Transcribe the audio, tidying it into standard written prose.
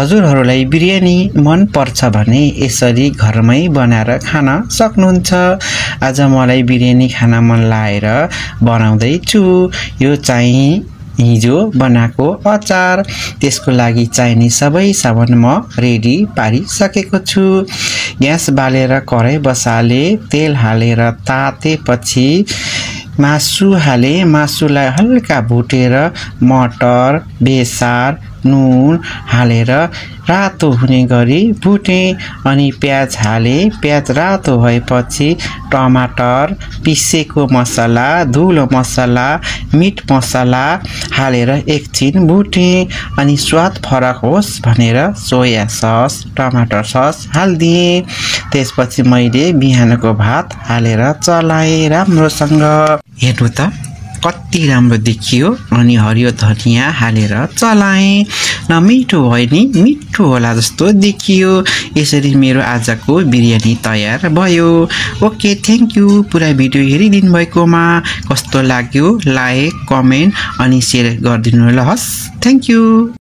हजुरहरूलाई बिरयानी मन पर्छ भने यसरी घरमै बनाएर खान सक्नुहुन्छ। आज मलाई बिरयानी खान मन लागेर बनाउँदै छु। यो चाहिँ हिजो बनाएको अचार। त्यसको लागि चाहिने सबै सामान म रेडी पारिसकेको छु। ग्यास बालेर कराई बसाले, तेल हालेर तातेपछि मासु हाले। मासुलाई हल्का भुटेर मटर, बेसार, नुन हालेर रातो हुने गरी भुटे। अनि प्याज हाले। प्याज रातो भएपछि टमाटर, पिसेको मसला, धुलो मसला, मिट मसला हालेर एकछिन भुटे। अनि स्वाद फरक होस् भनेर सोया सस, टमाटर सस हालिदिएँ। त्यसपछि मैले बिहानको भात हालेर चलाएँ राम्रोसँग। हेर्नु त कति राम्रो देखियो। अनि हरियो धनिया हालेर चलाएँ। न मिठो भयो नि मिठो होला जस्तो देखियो। यसरी मेरो आजको बिरयानी तयार भयो। ओके, थ्याङ्क यू पुरा भिडियो हेरिदिनु भएकोमा। कस्तो लाग्यो लाइक, कमेन्ट अनि सेयर गरिदिनु होला। हस्, थ्याङ्क यू।